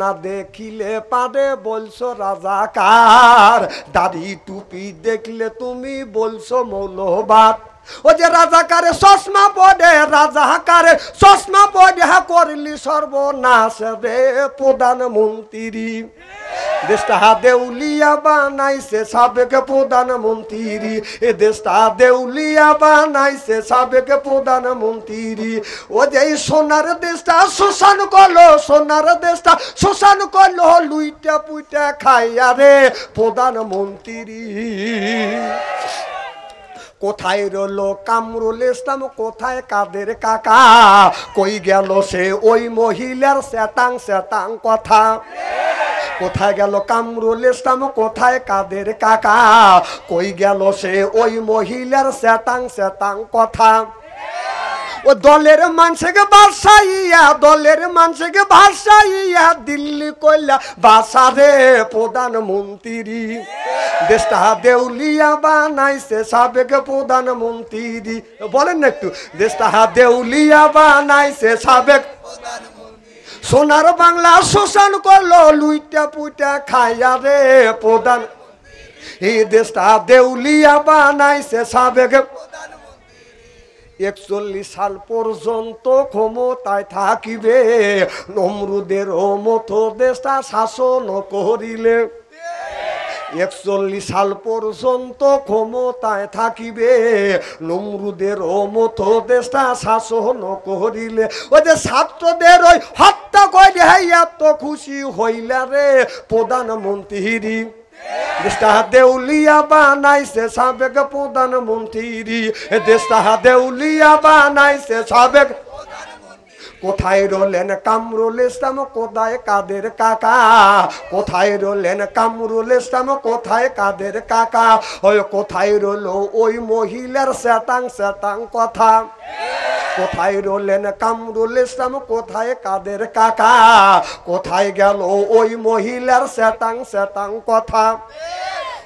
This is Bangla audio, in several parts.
না দেখিলে পারে বলছো রাজাকার, দাড়ি টুপি দেখলে তুমি বলছো মৌলবাদ। ও যে রাজাকারে চশমা পড়ে, রাজাকারে চশমা পড়ে করলি সর্বনাশ রে প্রধানমন্ত্রী। দেশটা দেউলিয়া বানাইছে সাবেক প্রধানমন্ত্রী, এ দেশটা দেউলিয়া বানাইছে সাবেক প্রধানমন্ত্রী। ও যে সোনার দেশটা শোষণ করলো, সোনার দেশটা শোষণ করলো, লুইটা পুইটা খাইয়া রে প্রধানমন্ত্রী। কোথায় রলো কামরুল ইসলাম, কোথায় কাদের কাকা, কই গেল সে ওই মহিলার শ্যাতাং শ্যাতাং কথা। কোথায় গেল কামরুল ইসলাম, কোথায় কাদের কাকা, কই গেল সে ওই মহিলার শ্যাতাং শ্যাতাং কথা। ও দলের মানুষকে বাসাইয়া, দলের মানুষকে ভাসাইয়া দিল্লি কইলা বাসারে প্রধানমন্ত্রী। দেশটা দেউলিয়া বানাইছে সাবেক প্রধানমন্ত্রী। বলেন না একটু, দেশটা দেউলিয়া বানাইছে সাবেক। সোনার বাংলা শোষণ করলো, লুইটা পুইটা খাইয়া রে প্রধান। এই দেশটা দেউলিয়া বানাইছে সাবেক। 41 সাল পর্যন্ত ক্ষমতায় থাকিবে, নমরুদের মতো দেশটা শাসন করিলে। 41 সাল পর্যন্ত ক্ষমতায় থাকিবে, নমরুদের মতো দেশটা শাসন করিলে। ওই যে ছাত্রদের ওই হত্যা করে এত খুশি হইলা রে প্রধানমন্ত্রী। দেশটা দেউলিয়া বানাইছে সাবেক প্রধানমন্ত্রী, দেশটা দেউলিয়া বানাইছে সাবেক। কোথায় রলেন কামরুল ইসলাম, কোথায় কাদের কাকা, কোথায় রলেন কামরুল ইসলাম, কোথায় কাদের কাকা। ওই কোথায় রলো ওই মহিলার শ্যাতাং শ্যাতাং কথা। কোথায় রলেন কামরুল ইসলাম, কোথায় কাদের কাকা, কোথায় গেল ওই মহিলার শ্যাতাং শ্যাতাং কথা।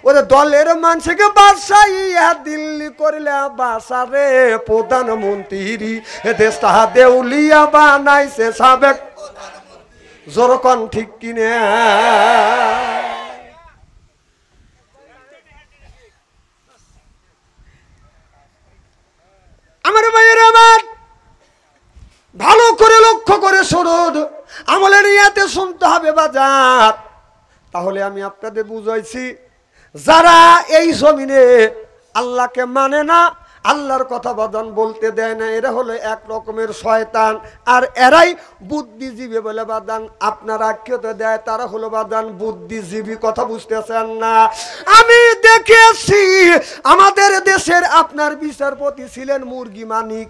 ওরে দলের মানুষকে বাসাইয়া দিল্লি করলে বাসারে প্রধানমন্ত্রী। দেশটা দেউলিয়া বানাইছে সাবেক। জোরকন ঠিক কিনে। আমার ভাইয়ের আমার ভালো করে লক্ষ্য করে শুনুন, আমলের ইয়াতে শুনতে হবে বাজার। তাহলে আমি আপনাদের বুঝাইছি, যারা এই জমিনে আল্লাহকে মানে না, আল্লাহর কথা বাদান বলতে দেয় না, এরা হলো এক রকমের শয়তান। আর এরাই বুদ্ধিজীবী বলে বাদান আপনার আখ্যাত দেয়, তারা হলো বাদান বুদ্ধিজীবী। কথা বুঝতেছেন না? আমি দেখেছি আমাদের দেশের আপনার বিচারপতি ছিলেন মুরগি মানিক।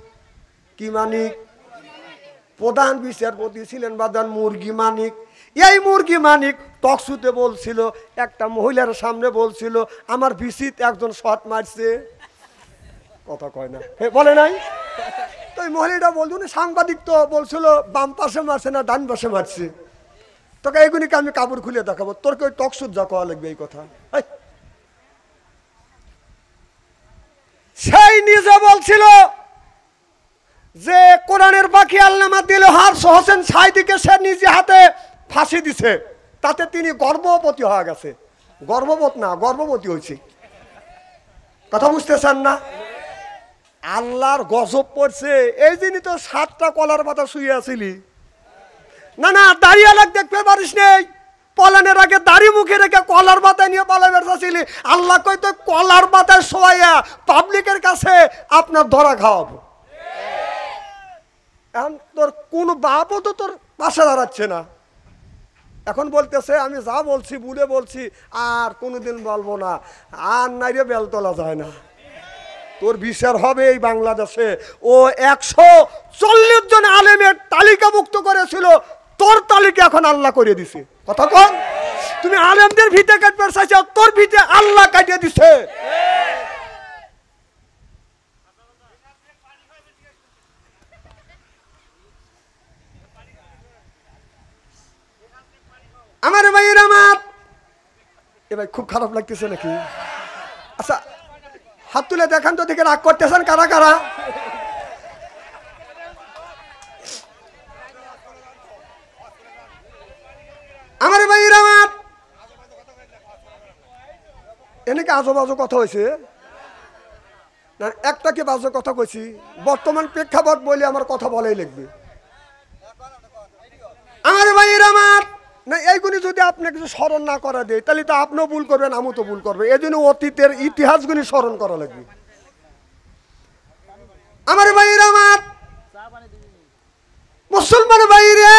কি মানিক? প্রধান বিচারপতি ছিলেন বাদান মুরগি মানিক। এই মুরগি মানিক টকশুতে বলছিল, একটা মহিলার সামনে বলছিল আমার ভিসিত একজন শট মারছে। কথা কয় না, বলে নাই তো? ওই মহিলাটা বলছিল, সাংবাদিক তো বলছিল বাম পাশে মারছে না ডান পাশে মারছে। তোকে এগুলিকে আমি কাপড় খুলে দেখাবো, তোর ওই টকশুট যা কওয়া লাগবে এই কথা। সেই নিজে বলছিল যে কোরআনের বাকি আল্লামা দিলহার হোসেন সাইদিকে সে নিজে হাতে ফাঁসি দিছে, তাতে তিনি গর্ভবতী হয়ে গেছে। গর্ভবতী না, গর্ভবতী হয়েছে। কথা বুঝতেছেন না? আল্লাহর গজব পড়ছে। এই দিনই তো 7টা কলার পাতা শুয়ে আছিলি। না না, দাঁড়িয়ে লাগ দেখতে পারিস নেই, পলানের আগে দাড়ি মুখে রেখে কলার পাতা নিয়ে পালা বেড়াচ্ছিলি। আল্লাহ কই তো কলার পাতায় শোয়া পাবলিকের কাছে আপনার ধরা খাওয়াবো। এখন তোর কোন বাপও তো তোর পাশে দাঁড়াচ্ছে না। এখন বলতেছে আমি যা বলছি বুড়ে বলছি, আর কোনোদিন বলবো না। আর নাইরে বেল তোলা যায় না। তোর বিচার হবে এই বাংলাদেশে। ও 140 জন আলেমের তালিকাভুক্ত করেছিল, তোর তালিকা এখন আল্লাহ করে দিছে। কথা কন, তুমি আলেমদের ভিটে কাটতে চাইছো, তোর ভিটে আল্লাহ কাটিয়ে দিছে। আমার ভাইয়ের আমার, এ ভাই খুব খারাপ লাগতেছে নাকি? আচ্ছা হাত তুলে দেখান তো, দেখে রাগ করতেছেন কারা কারা? এনেকে আজো বাজো কথা হয়েছে না, একটা কি বাজে কথা কইছি? বর্তমান প্রেক্ষাপট বলে আমার কথা বলাই লাগবে। আমার ভাইয়ের আমার না, এইগুলি যদি আপনি কিছু স্মরণ না করা দেয় তাহলে তো আপনিও ভুল করবেন, আমিও তো ভুল করবো। এই জন্য অতীতের ইতিহাসগুলি স্মরণ করা লাগবে। আমার ভাইয়ের আমার, মুসলমান ভাইরে,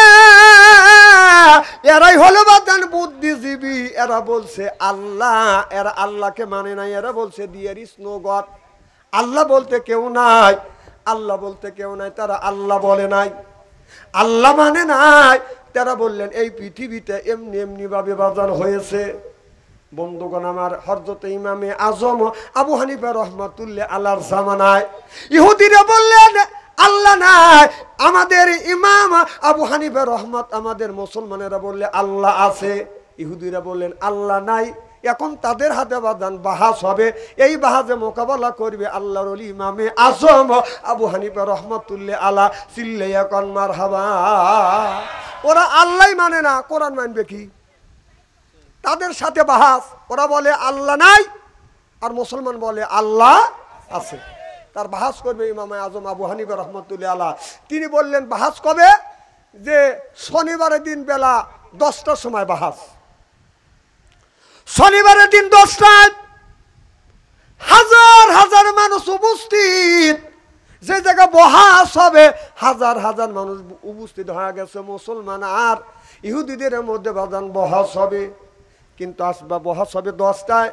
এরাই হলো বাদান বুদ্ধিজীবী। এরা বলছে আল্লাহ, এরা আল্লাহকে মানে নাই। এরা বলছে দেয়ার ইজ নো গড, আল্লাহ বলতে কেউ নাই, আল্লাহ বলতে কেউ নাই। তারা আল্লাহ বলে নাই, আল্লাহ মানে নাই। তারা বললেন এই পৃথিবীতে এমনি এমনি ভাবে বাজার হয়েছে। বন্ধুগণ আমার, হযরতে ইমামে আজম আবু হানিফা রহমাতুল্লাহ আলাইহির জামানায় ইহুদিরা বললেন আল্লাহ নাই। আমাদের ইমাম আবু হানিফা রহমত, আমাদের মুসলমানেরা বললে আল্লাহ আছে। ইহুদিরা বললেন আল্লাহ নাই। এখন তাদের হাতে বাদান বাহাস হবে। এই বাহাজে মোকাবেলা করবে আল্লাহর ওলি ইমামে আজম আবু হানিফা রহমাতুল্লাহ আলাইহি। চিল্লাইয়া কোন মারহাবা। ওরা আল্লাহ মানে না, কোরআন মানবে কি? তাদের সাথে বাহাস। ওরা বলে আল্লাহ নাই, আর মুসলমান বলে আল্লাহ আছে। তার বাহাস করবে ইমামে আজম আবু হানিফা রহমাতুল্লাহ আলাইহি। তিনি বললেন বাহাস কবে? যে শনিবারের দিন বেলা 10টার সময় বাহাস। শনিবারের দিন 10টায় হাজার হাজার মানুষ উপস্থিত। যে জায়গা বহাস হবে হাজার হাজার মানুষ উপস্থিত হয়ে গেছে। মুসলমান আর ইহুদিদের মধ্যে বাজান বহাস হবে, কিন্তু আসবা বহাস হবে 10টায়।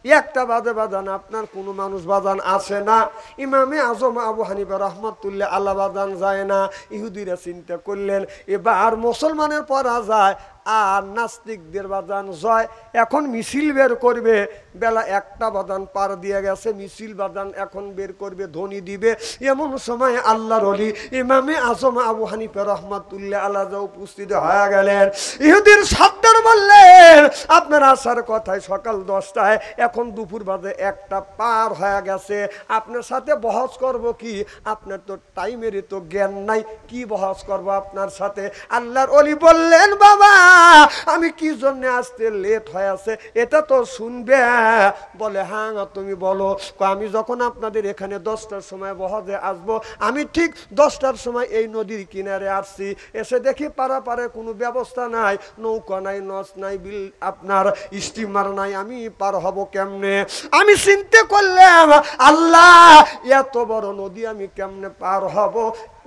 1টা বাজে বাজান আপনার কোনো মানুষ বাজান আসে না। ইমামে আজম আবু হানিফা রহমাতুল্লাহ আলাইহি বাজান যায় না। ইহুদিরা চিন্তা করলেন এবার মুসলমানের পরা যায় আর নাস্তিকদের বাজান জয়। এখন মিছিল বের করবে। বেলা 1টা বাজান পার দিয়ে গেছে, মিছিল বাজান এখন বের করবে, ধ্বনি দিবে। এমন সময় আল্লাহর ওলি ইমামে আজম আবু হানিফা রহমাতুল্লাহ আলাইহি উপস্থিত হয়ে গেলেন। ইহুদির সর্দার বললেন আপনার আসার কথায় সকাল 10টায়, এখন দুপুর বাজে 1টা পার হয়ে গেছে। আপনার সাথে বহস করব কি? আপনার তো টাইমেরই তো জ্ঞান নাই, কি বহস করব আপনার সাথে? আল্লাহর ওলি বললেন বাবা আমি কি জন্য আসতে লেট হয়ে আছে এটা তো শুনবে। বলে হ্যাঁ তুমি বলো। আমি যখন আপনাদের এখানে 10টার সময় বহজে আসবো, আমি ঠিক 10টার সময় এই নদীর কিনারে আসছি। এসে দেখি পারাপারে কোনো ব্যবস্থা নাই, নৌকা নাই, নস নাই, বিল আপনার স্টিমার নাই, আমি পার হব কেমনে? আমি চিন্তা করলাম আল্লাহ এত বড় নদী আমি কেমনে পার হব?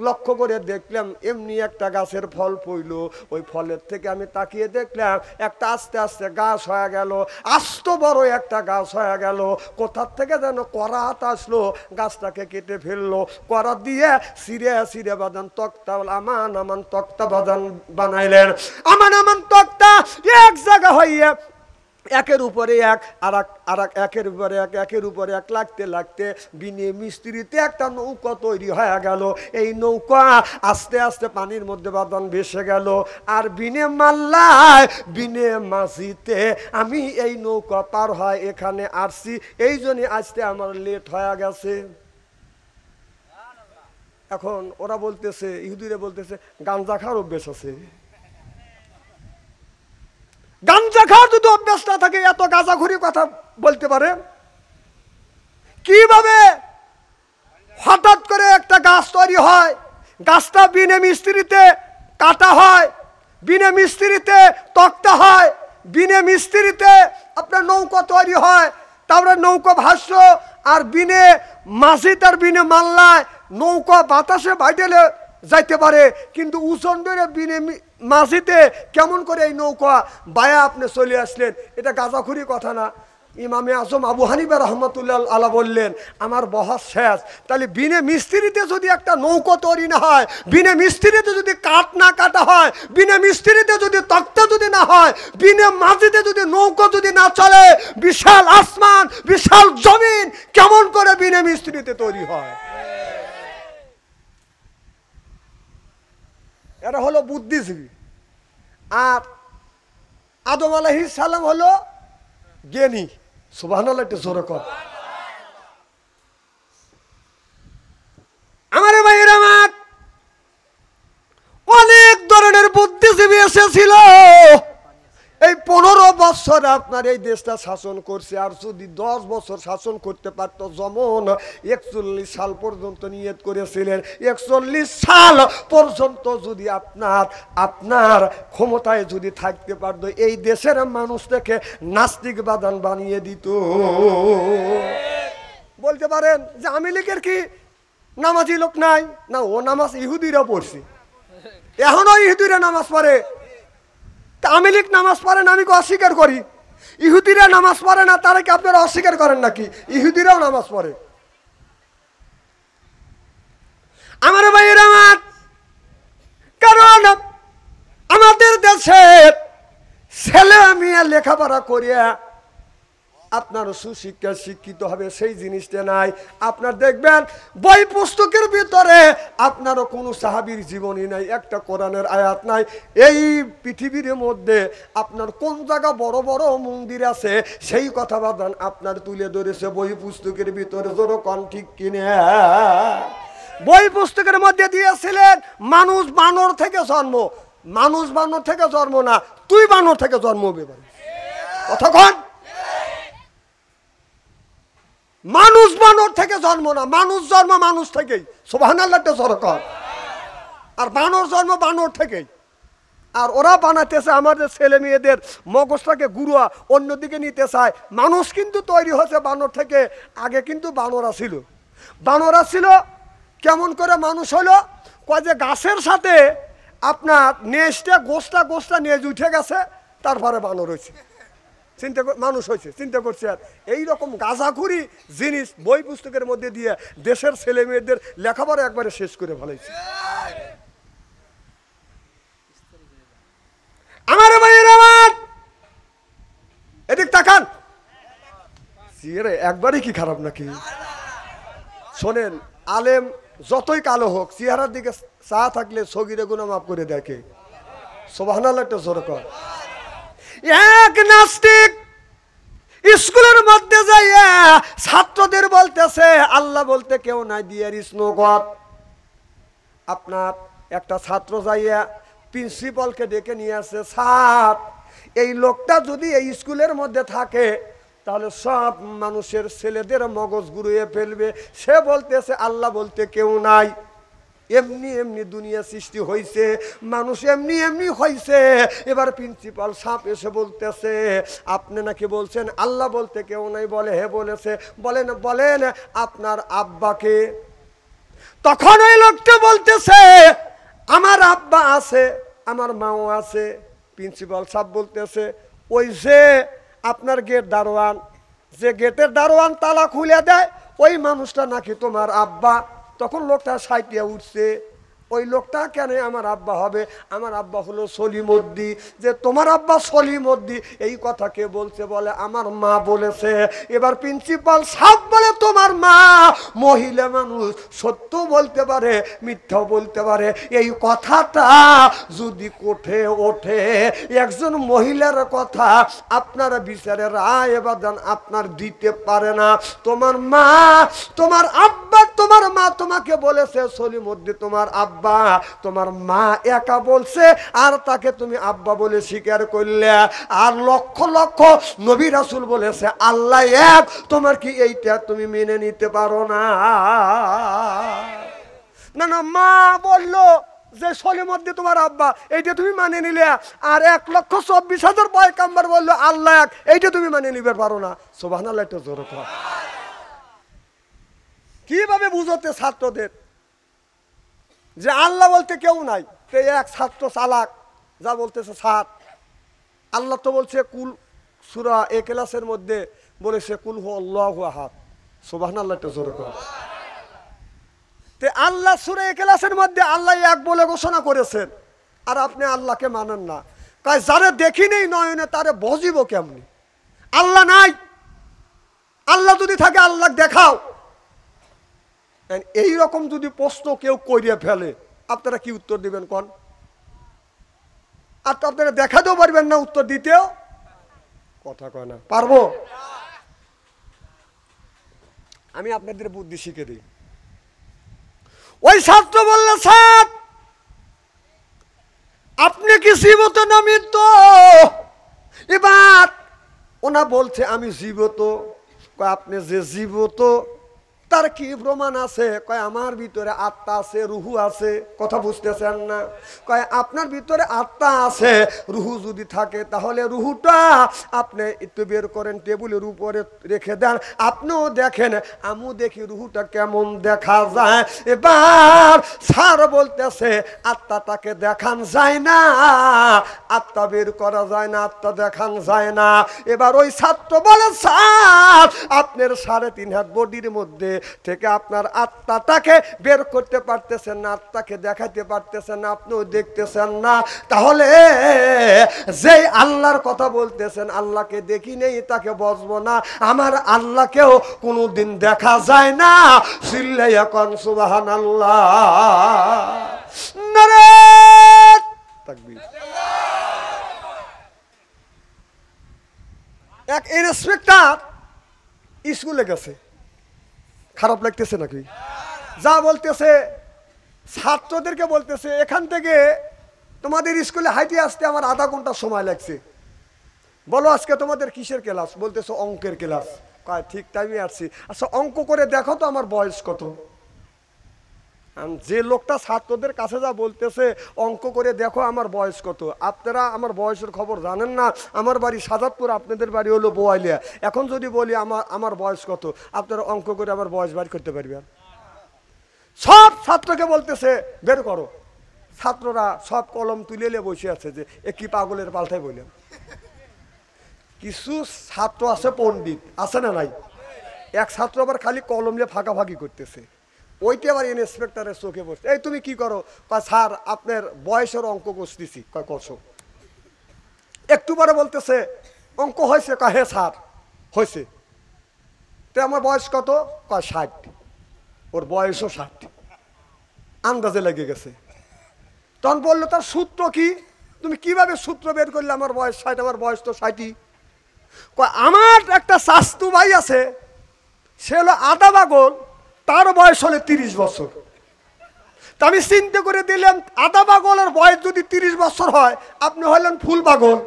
লক্ষ্য করে দেখলাম এমনি একটা গাছের ফল পইল। ওই ফলের থেকে আমি তাকিয়ে দেখলাম একটা আস্তে আস্তে গাছ হয়ে গেল, আস্ত বড় একটা গাছ হয়ে গেল। কোথার থেকে যেন করাত আসলো, গাছটাকে কেটে ফেললো। করাত দিয়ে সিরে সিরে বাদান তক্তা, আমান আমান তক্তা বাদান বানাইলেন। আমান আমান তক্তা এক জায়গা হইয়া একের উপরে এক, আর একের উপরে এক, একের উপরে এক লাগতে লাগতে বিনে মিস্ত্রিতে একটা নৌকা তৈরি হয়ে গেল। এই নৌকা আস্তে আস্তে পানির মধ্যে বাদান ভেসে গেল। আর বিনে মাল্লায় বিনে মাঝিতে আমি এই নৌকা পার হয় এখানে আসছি, এই জন্য আসতে আমার লেট হয়ে গেছে। এখন ওরা বলতেছে, ইহুদিরা বলতেছে গাঞ্জা খাওয়ার অভ্যেস আছে। গাঞ্জা খাওয়ার যদি অভ্যাস না থাকে এত গাঁজাখুরি কথা বলতে পারে কিভাবে? হঠাৎ করে একটা গাছ তৈরি হয়, গাছটা বিনে মিস্ত্রিতে কাটা হয়, বিনে মিস্ত্রিতে তক্তা হয়, বিনে মিস্ত্রিতে আপনার নৌকা তৈরি হয়, তারপরে নৌকা ভাষ্য আর বিনে মাঝিতে আর বিনে মাল্লায় নৌকা বাতাসে বাইডেলে যাইতে পারে, কিন্তু উচন ধরে বিনে মাঝিতে কেমন করে এই নৌকা বায়া আপনি চলে আসলেন? এটা গাঁজাখুরি কথা না। ইমামে আজম আবু হানিফা রহমাতুল্লাহ আলাইহি বললেন আমার বহস শেষ। তাহলে বিনে মিস্ত্রিতে যদি একটা নৌকা তৈরি না হয়, বিনে মিস্ত্রিতে যদি কাঠ না কাটা হয়, বিনে মিস্ত্রিতে যদি তক্তা যদি না হয়, বিনে মাঝিতে যদি নৌকা যদি না চলে, বিশাল আসমান বিশাল জমিন কেমন করে বিনে মিস্ত্রিতে তৈরি হয়? এরা হলো বুদ্ধিজীবী। আর আদম আলাইহিস সালাম হলো জ্ঞানী। সুবহানাল্লাহ, একটু জোরে কর। আমারে ভাইয়ের আমার, অনেক ধরনের বুদ্ধিজীবী এসেছিল। এই 15 বছর আপনার এই দেশটা শাসন করছে, আর যদি 10 বছর শাসন করতে পারতো, যেমন 41 সাল পর্যন্ত নিয়ত করেছিলেন, 41 সাল পর্যন্ত যদি আপনার ক্ষমতায় যদি থাকতে পারতো, এই দেশের মানুষটাকে নাস্তিক বাদান বানিয়ে দিত। বলতে পারেন যে আওয়ামী লীগের কি নামাজি লোক নাই? না, ও নামাজ ইহুদিরা পড়ছে, এখনো ইহুদিরা নামাজ পড়ে। আওয়ামী লীগ নামাজ পড়ে না আমি অস্বীকার করি, ইহুদিরা নামাজ পড়ে না তারা কি আপনারা অস্বীকার করেন নাকি? ইহুদিরাও নামাজ পড়ে। আমার ভাইয়ের আমার, কারণ আমাদের দেশের ছেলে মেয়ে লেখাপড়া করিয়া আপনার সুশিক্ষা শিক্ষিত হবে সেই জিনিসটা নাই। আপনার দেখবেন বই পুস্তকের ভিতরে আপনারও কোনো সাহাবীর জীবনী নাই, একটা কোরআনের আয়াত নাই। এই পৃথিবীর মধ্যে আপনার কোন জায়গা বড় বড় মন্দির আছে সেই কথা বাদান আপনার তুলে ধরেছে বই পুস্তকের ভিতরে। যেরকম ঠিক কিনে বই পুস্তকের মধ্যে দিয়েছিলেন মানুষ বানর থেকে জন্ম, মানুষ বানর থেকে জন্ম না, তুই বানর থেকে জন্ম হবে। কতক্ষণ মানুষ বানর থেকে জন্ম না, মানুষ জন্ম মানুষ থেকেই, সুবহানাল্লাহটা সরকার, আর বানর জন্ম বানর থেকেই। আর ওরা বানাতেছে আমাদের ছেলে মেয়েদের মগজটাকে গুরুয়া অন্যদিকে নিতে চায়। মানুষ কিন্তু তৈরি হয়েছে বানর থেকে, আগে কিন্তু বানরা ছিল। বানরা ছিল কেমন করে মানুষ হলো? কয় যে গাছের সাথে আপনার নেজটা গোষ্ঠটা নেজ উঠে গেছে, তারপরে বানর হয়েছে, মানুষ হয়েছে। চিন্তা করছে। আর এইরকম গাঁজাখুরি জিনিস বই পুস্তকের মধ্যে দিয়ে দেশের ছেলে মেয়েদের লেখাপড়া একবারে শেষ করে ফেলাইছে। আমার ভাইয়ের আমার, এদিক তাকান, একবারই কি খারাপ নাকি? শোনেন, আলেম যতই কালো হোক, চেহারার দিকে চা থাকলে সগিরে গুনাহ মাফ করে দেখে। সুবহানাল্লাহ একটা জোরে কর। এক নাস্তিক স্কুলের মধ্যে যাইয়া ছাত্রদের বলতেছে আল্লাহ বলতে কেউ নাই, ডিয়ার ইজ নো গড। আপনার একটা ছাত্র যাইয়া প্রিন্সিপালকে ডেকে নিয়ে আসে, স্যার এই লোকটা যদি এই স্কুলের মধ্যে থাকে তাহলে সব মানুষের ছেলেদের মগজ ঘুরিয়ে ফেলবে। সে বলতেছে আল্লাহ বলতে কেউ নাই, এমনি এমনি দুনিয়া সৃষ্টি হয়েছে, মানুষ এমনি এমনি হয়েছে। এবার প্রিন্সিপাল সাপ এসে বলতেছে আপনি নাকি বলছেন আল্লাহ বলতে কেউ নাই? বলে হে বলেছে। বলেন বলেন আপনার আব্বাকে? তখন ওই লোকটা বলতেছে আমার আব্বা আছে, আমার মাও আছে। প্রিন্সিপাল সাপ বলতেছে ওই যে আপনার গেট দারোয়ান, যে গেটের দারোয়ান তালা খুলে দেয় ওই মানুষটা নাকি তোমার আব্বা। তখন লোকটা সাইটিয়া উঠছে, ওই লোকটা কেন আমার আব্বা হবে? আমার আব্বা হলো সলিমউদ্দিন। যে তোমার আব্বা সলিমউদ্দিন এই কথা কে বলছে? বলে আমার মা বলেছে। এবার প্রিন্সিপাল সাহেব বলে তোমার মা মহিলা মানুষ, সত্য বলতে পারে মিথ্যাও বলতে পারে। এই কথাটা যদি কোঠে ওঠে একজন মহিলার কথা আপনারা বিচারে রায় বাদান আপনার দিতে পারে না। তোমার মা, তোমার আব্বা, তোমার মা তোমাকে বলেছে সলিমউদ্দিন তোমার আব্বা, তোমার মা একা বলছে আর তাকে তুমি আব্বা বলে স্বীকার করলে। আর লক্ষ লক্ষ নবী রাসূল বলেছে আল্লাহ এক, তোমার কি এইটা তুমি মেনে নিতে পারো না? না না, মা বললো যে সলিমউদ্দিন তোমার আব্বা, এইটা তুমি মানে নিলে। আর 1,24,000 পয়গম্বর বললো আল্লাহ এক, এইটা তুমি মানে নিতে পারো না। সুবহানাল্লাহ একটু জোরে কর। কিভাবে বুঝতে ছাত্রদের যে আল্লাহ বলতে কেউ নাই? এক ছাত্র চালাক যা বলতেছে স্যার আল্লাহ তো বলছে কুল, সূরা ইখলাসের মধ্যে বলেছে কুল হু আল্লাহু আহাদ। সুবহানাল্লাহ একটু জোরে কর। তে আল্লাহ সূরা ইখলাসের মধ্যে আল্লাহ এক বলে ঘোষণা করেছেন, আর আপনি আল্লাহকে মানেন না। কয় যারে দেখি নেই নয়নে তারে বুঝিব কেমনি? আল্লাহ নাই, আল্লাহ যদি থাকে আল্লাহ দেখাও। এই রকম যদি প্রশ্ন কেউ করিয়ে ফেলে আপনারা কি উত্তর দিবেন কোন? আর তো আপনারা দেখাতেও পারবেন না, উত্তর দিতেও কথা কয় না। পারবো? আমি আপনাদের বুদ্ধি শিখে দিই। ওই ছাত্র বলল স্যার আপনি কি জীবত না মৃত্যু? এবার ওনা বলছে আমি জীবিত। কয় আপনি যে জীবিত তার কি প্রমাণ আছে? কয় আমার ভিতরে আত্মা আছে, রুহু আছে। কথা বুঝতেছেন না? কয় আপনার ভিতরে আত্মা আছে, রুহু যদি থাকে তাহলে রুহুটা আপনি একটু বের করেন, টেবিলের উপরে রেখে দেন, আপনিও দেখেন, আমিও দেখি রুহুটা কেমন দেখা যায়। এবার স্যার বলতেছে আত্মাটাকে দেখান যায় না, আত্মা বের করা যায় না, আত্মা দেখান যায় না। এবার ওই ছাত্র বলে স্যার আপনার 3.5 হাত বডির মধ্যে থেকে আপনার আত্মাটাকে বের করতে পারতেছেন না, আত্মাকে দেখাতে পারতেছেন না, আপনিও দেখতেছেন না, তাহলে যেই আল্লাহর কথা বলতেছেন আল্লাহকে দেখি নেই তাকে বসবো না, আমার আল্লাহকেও কোনোদিন দেখা যায় না। চিল্লাইয়া কোন সুবহানাল্লাহ, নারে তাকবীর। এক ইন্সপেক্টর স্কুলে গেছে, খারাপ লাগতেছে নাকি? যা বলতেছে ছাত্রদেরকে বলতেছে এখান থেকে তোমাদের স্কুলে হাইটে আসতে আমার আধা ঘন্টা সময় লাগছে, বলো আজকে তোমাদের কিসের ক্লাস? বলতেছে অঙ্কের ক্লাস। কয় ঠিক টাইমে আসছি। আচ্ছা অঙ্ক করে দেখো তো আমার বয়স কত। যে লোকটা ছাত্রদের কাছে যা বলতেছে অঙ্ক করে দেখো আমার বয়স কত, আপনারা আমার বয়সের খবর জানেন না? আমার বাড়ি সাজাদপুর, আপনাদের বাড়ি হলো বোয়ালিয়া। এখন যদি বলি আমার বয়স কত, আপনারা অঙ্ক করে আমার বয়স বাড়ি করতে পারবেন? সব ছাত্রকে বলতেছে বের করো। ছাত্ররা সব কলম তুলে নিয়ে বসে আছে যে এ কি পাগলের পাল্টাই বললাম। কিছু ছাত্র আছে পণ্ডিত, আছে না নাই? এক ছাত্র আবার খালি কলম নিয়ে ফাঁকাফাঁকি করতেছে, ওইটা আবার ইন্সপেক্টরের চোখে পড়ছে। এই তুমি কি করো? কয় স্যার আপনার বয়সের অঙ্ক করতেছি। কয় করছো? একটু পরে বলতেছে অঙ্ক হয়েছে। কয় হ্যাঁ স্যার হয়েছে। তো আমার বয়স কত? কয় 60। ওর বয়সও 60, আন্দাজে লেগে গেছে। তখন বললো তার সূত্র কি? তুমি কিভাবে সূত্র বের করলে আমার বয়স 60? আমার বয়স তো 60ই। কয় আমার একটা চাস্তু ভাই আছে, সে হলো আধা পাগল, তার বয়স হলে 30 বছর। তা আমি চিন্তা করে দিলাম আধা পাগলের বয়স যদি 30 বছর হয়, আপনি হলেন ফুল পাগল,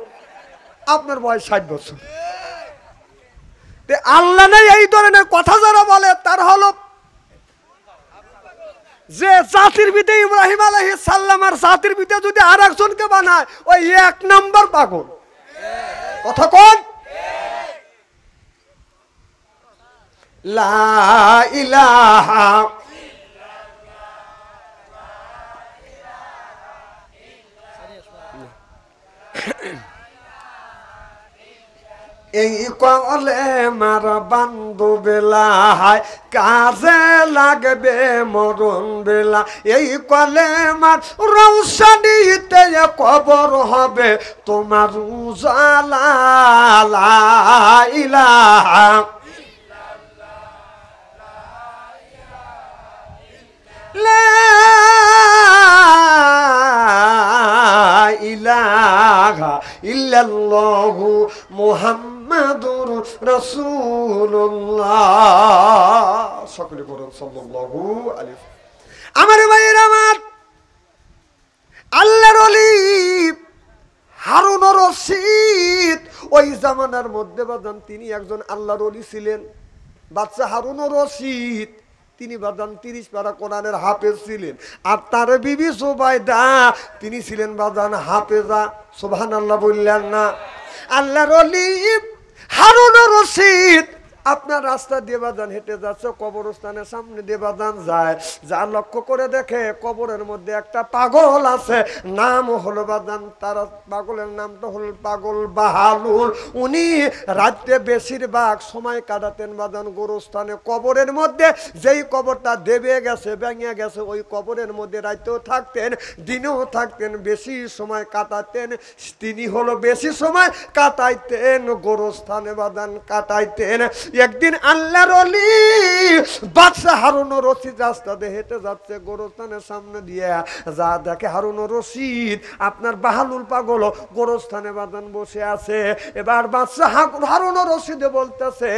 আপনার বয়স 60 বছর। আল্লাহ নেই এই ধরনের কথা যারা বলে তার হলো যে জাতির পিতা ইব্রাহিম আলাইহিস সালাম আর জাতির পিতা যদি আর একজনকে বানায় ওই 1 নাম্বার পাগল। কথা কোন? লা ইলাহা এই কলে মার বান্ধব বেলায় কাজে লাগবে মরণ বেলা, এই কলে মার রৌশনীতে কবর হবে তোমার উজালা। লা ইলাহা লা ইলাহা ইল্লাল্লাহু মুহাম্মাদুর রাসূলুল্লাহ। সকলে বলুন সাল্লাল্লাহু আলাইহি। আমার ভাইয়ের আমার, আল্লাহর ওলি হারুন রশিদ ওই জামানার মধ্যে বাজান তিনি একজন আল্লাহর ওলি ছিলেন। বাদশা হারুন রশিদ তিনি বাজান 30 পারা কোরআনের হাফেজ ছিলেন। আর তার বিবি সুবাইদা তিনি ছিলেন বাজান হাফেজা। সুবহানাল্লাহ বললেন না? আল্লাহর ওলি হারুন রশিদ আপনার রাস্তা দিয়ে বাজান হেঁটে যাচ্ছে, কবরস্থানের সামনে দিয়ে বাজান যায়, যা লক্ষ্য করে দেখে কবরের মধ্যে একটা পাগল আছে, নাম হলো বাজান, তার পাগলের নামটা হল পাগল বাহালুল। উনি রাত্রে বেশিরভাগ সময় কাটাতেন বাজান গোরস্থানে, কবরের মধ্যে। যেই কবরটা দেবে গেছে ভেঙে গেছে ওই কবরের মধ্যে রাতেও থাকতেন দিনেও থাকতেন, বেশি সময় কাটাতেন। তিনি হলো বেশি সময় কাটাইতেন গোরস্থানে বাজান কাটাইতেন। একদিন আল্লাহর ওলি বাদশা হারুন রশিদ রাস্তা দিয়ে হেঁটে যাচ্ছে গোরস্থানের সামনে দিয়ে, যা দেখে হারুন রশিদ আপনার বাহালুল পাগল গোরস্থানে বাদান বসে আছে। এবার বাদশা হারুন রশিদে বলতেছে,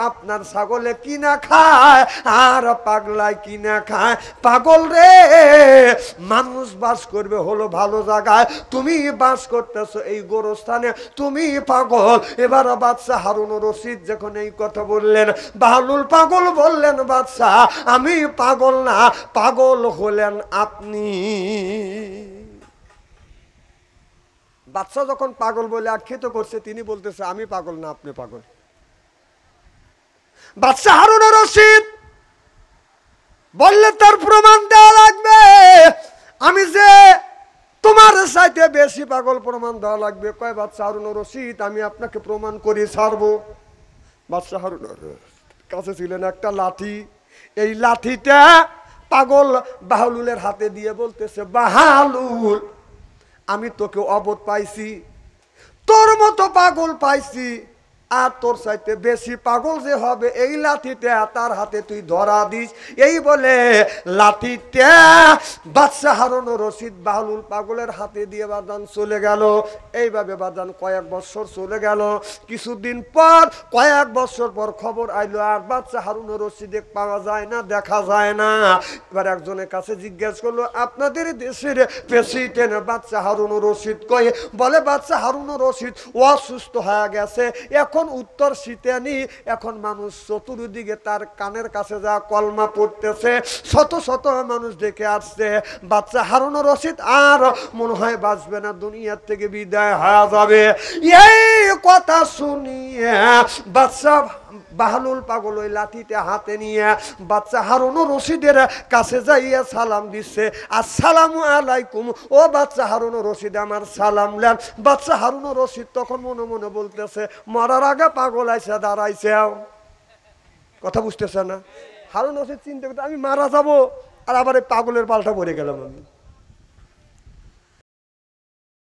আপনার ছাগলে কি না খায় আর পাগলায় কি না খায়? পাগল রে, মানুষ বাস করবে হলো ভালো জায়গায়, তুমি বাস করতেছো এই গোরস্থানে, তুমি পাগল। এবার বাদশা হারুন রশিদ যখন এই কথা বললেন, বাহলুল পাগল বললেন, বাদশা আমি পাগল না, পাগল হলেন আপনি। বাদশা যখন পাগল বলে আখ্যায়িত করছে, তিনি বলতেছে আমি পাগল না, আপনি পাগল। বাদশা হারুন রশিদ বললে তার প্রমাণ দেওয়া লাগবে, আমি যে তোমার চাইতে বেশি পাগল, প্রমাণ দেওয়া লাগবে। কয় বাদশা হারুন রশিদ আমি আপনাকে প্রমাণ করে ছাড়বো। বাদশা হারুন কাছে ছিলেন একটা লাঠি, এই লাঠিটা পাগল বাহলুলের হাতে দিয়ে বলতেছে, বাহালুল আমি তোকে অবোধ পাইছি, তোর মতো পাগল পাইছি, আর তোর চাইতে বেশি পাগল যে হবে এই লাঠিটা তার হাতে তুই ধরা দিস। এই বলে লাঠিটা বাদশা হারুন রশিদ বাহলুল পাগলের হাতে দিয়ে বাদান চলে গেল। এইভাবে বাদান কয়েক বছর চলে গেল। কিছুদিন পর, কয়েক বছর পর খবর আইলো আর বাদশা হারুন রশিদ পাওয়া যায় না, দেখা যায় না। এবার একজনের কাছে জিজ্ঞেস করলো, আপনাদের দেশের প্রেসিডেন্ট বাদশা হারুন রশিদ কই? বলে বাদশা হারুন রশিদ অসুস্থ হয়ে গেছে, এখন উত্তর শীতানি, এখন মানুষ চতুর্দিকে তার কানের কাছে যা কলমা পড়তেছে, শত শত মানুষ দেখে আসছে। বাদশা হারুন রশিদ আর মনে হয় বাঁচবে না, দুনিয়ার থেকে বিদায় হয়ে যাবে। এই কথা শুনিয়ে বাদশা বাহলুল পাগল ওই লাঠিতে হাতে নিয়ে বাদশা হারুন রশিদের কাছে যাইয়া সালাম দিচ্ছে, আসসালামু আলাইকুম। ও বাদশা হারুন রশিদ আমার সালাম নেন। বাদশা হারুন রশিদ তখন মনে মনে বলতেছে, মরার আগে পাগল আইসা দাঁড়াইছে। কথা বুঝতেছে না? হারুন রশিদ চিন্তা করতে, আমি মারা যাবো আর আবার এই পাগলের পাল্টা পড়ে গেলাম আমি।